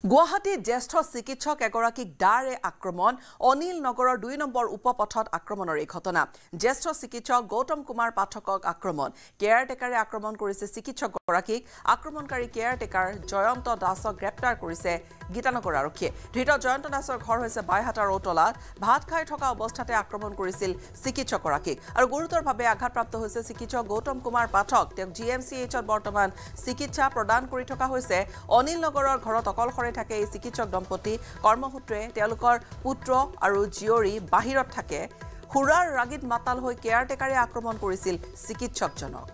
গুৱাহাটীত জ্যেষ্ঠ চিকিৎসক এগৰাকীক ডাৰে আক্ৰমণ অনিল নগৰৰ ২ নম্বৰ উপপথত আক্ৰমণৰ এই ঘটনা জ্যেষ্ঠ চিকিৎসক গৌতম কুমাৰ পাঠকক আক্ৰমণ কেয়াৰটেকাৰে আক্ৰমণ কৰিছে চিকিৎসকগৰাকীক আক্ৰমণকাৰী কেয়াৰটেকাৰ জয়ন্ত দাসক গ্ৰেপ্তাৰ কৰিছে গীতানগৰ আৰক্ষীয়ে ধৃত জয়ন্ত দাসৰ ঘৰ হৈছে বাইহাটাৰ ঔতলাত ভাত খাই থকা অৱস্থাতে আক্ৰমণ কৰিছিল চিকিৎসকগৰাকীক আৰু গুৰুতৰভাৱে আঘাতপ্ৰাপ্ত হৈছে চিকিৎসক গৌতম কুমাৰ পাঠক তেওঁক জিএমচিএইচত বৰ্তমান চিকিৎসা প্ৰদান কৰি থকা হৈছে অনিল নগৰৰ ঘৰত অকলশৰে থাকে এই চিকিৎসক দম্পতি কৰ্মসূত্ৰে তেওঁলোকৰ পুত্ৰ আৰু জীয়ৰী বাহিৰত থাকে হুৰাৰ ৰাগিত মাতাল হৈ কেয়াৰটেকাৰে আক্ৰমণ কৰিছিল চিকিৎসকজনক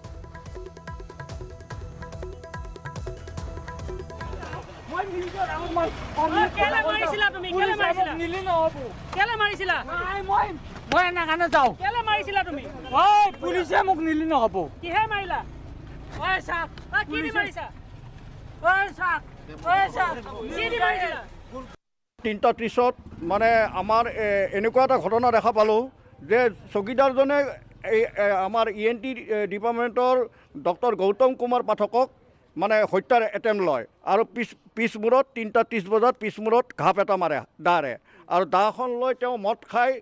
কেলে মাৰিছিলা তুমি কেলে মাৰিছিলা নিলি নহব কেলে মাৰিছিলা মই না কানে যাও কেলে মাৰিছিলা তুমি ওই পুলিশে মোক নিলি নহব কিহে মাৰিলা ওই সাক কি দি মাৰিছা ওই সাক কি দি মাৰিছিলা ৩:৩০ মানে আমাৰ এনেকুৱা এটা ঘটনা দেখা পালো যে চকীদাৰজনে আমাৰ ইএনটি ডিপাৰ্টমেণ্টৰ ডক্টৰ গৌতম কুমাৰ পাঠকক মানে হত্যাৰ এটেম্প লয় আৰু পিছমূৰত ৩:৩০ বজাত পিছমূৰত ঘাপ এটা মাৰে দাৰে আৰু দাখন লৈ তেওঁ মদ খাই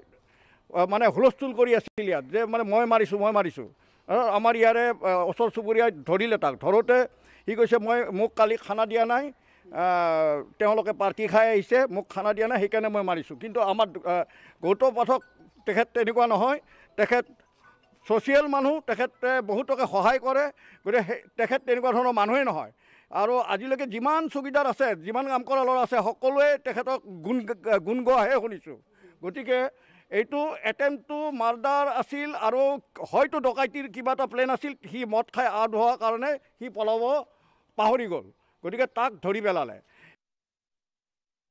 মানে হুলস্থুল কৰি আছিল ইয়াত যে মানে মই মাৰিছোঁ আমাৰ ইয়াৰে ওচৰ চুবুৰীয়াই ধৰিলে তাক ধৰোঁতে সি কৈছে মোক কালি খানা দিয়া নাই তেওঁলোকে পাৰ্টি খাই আহিছে মোক খানা দিয়া নাই সেইকাৰণে মই মাৰিছোঁ কিন্তু আমাৰ গৌতম পাঠক তেখেত তেনেকুৱা নহয় তেখেত ছ'চিয়েল মানুহ তেখেতে বহুতকে সহায় কৰে গতিকে তেখেত তেনেকুৱা ধৰণৰ মানুহেই নহয় আৰু আজিলৈকে যিমান চকীদাৰ আছে যিমান কাম কৰা ল'ৰা আছে সকলোৱে তেখেতক গুণ গোৱাহে শুনিছোঁ গতিকে এইটো এটেম্পটো মাৰ্ডাৰ আছিল আৰু হয়তো ডকাইতিৰ কিবা এটা প্লেন আছিল সি মদ খাই আউট হোৱাৰ কাৰণে সি পলাব পাহৰি গ'ল গতিকে তাক ধৰি পেলালে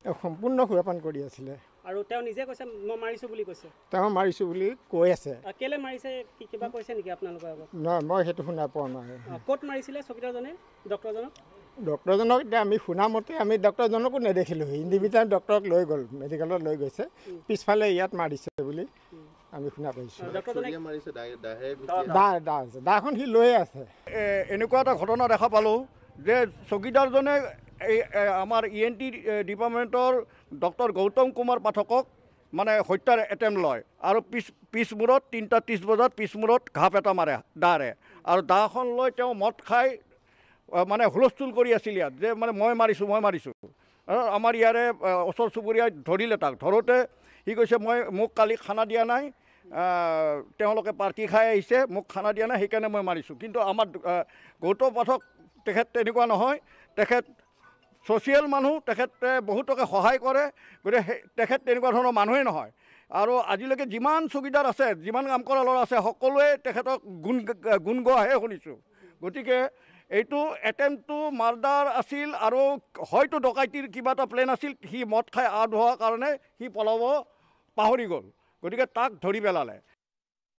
সম্পূৰ্ণ সুৰাপান কৰি আছিলে আৰু তেওঁ নিজে কৈছে মই মাৰিছো বুলি কৈছে তেওঁ মাৰিছোঁ বুলি কৈ আছে কেলে মাৰিছে কি কিবা কৈছে নেকি আপোনালোকৰ আগত নহয় মই সেইটো শুনা পোৱা নাই ক'ত মাৰিছিলে চকীদাৰজনে ডক্টৰজনক এতিয়া আমি শুনা মতে আমি ডক্টৰজনকো নেদেখিলোঁ ইণ্ডিভিজুৱেল ডক্টৰক লৈ গ'ল মেডিকেলত লৈ গৈছে পিছফালে ইয়াত মাৰিছে বুলি আমি শুনা পাইছোঁ দাখন সি লৈয়ে আছে এনেকুৱা এটা ঘটনা দেখা পালোঁ যে চকীদাৰজনে আমাৰ ইএনটি ডিপাৰ্টমেণ্টৰ ডক্টৰ গৌতম কুমাৰ পাঠকক মানে হত্যাৰ এটেম্প লয় আৰু পিছমূৰত ৩:৩০ বজাত পিছমূৰত ঘাপ এটা মাৰে দাৰে আৰু দাখন লৈ তেওঁ মদ খাই মানে হুলস্থুল কৰি আছিল ইয়াত যে মানে মই মাৰিছোঁ আমাৰ ইয়াৰে ওচৰ চুবুৰীয়াই ধৰিলে তাক ধৰোঁতে সি কৈছে মোক কালি খানা দিয়া নাই তেওঁলোকে পাৰ্টি খাই আহিছে মোক খানা দিয়া নাই সেইকাৰণে মই মাৰিছোঁ কিন্তু আমাৰ গৌতম পাঠক তেখেত তেনেকুৱা নহয় তেখেত ছ'চিয়েল মানুহ তেখেতে বহুতকে সহায় কৰে গতিকে তেখেত তেনেকুৱা ধৰণৰ মানুহেই নহয় আৰু আজিলৈকে যিমান চকীদাৰ আছে যিমান কাম কৰা ল'ৰা আছে সকলোৱে তেখেতক গুণ গোৱাহে শুনিছোঁ গতিকে এইটো এটেম্পটো মাৰ্ডাৰ আছিল আৰু হয়তো ডকাইতিৰ কিবা এটা প্লেন আছিল সি মদ খাই আউট হোৱাৰ কাৰণে সি পলাব পাহৰি গ'ল গতিকে তাক ধৰি পেলালে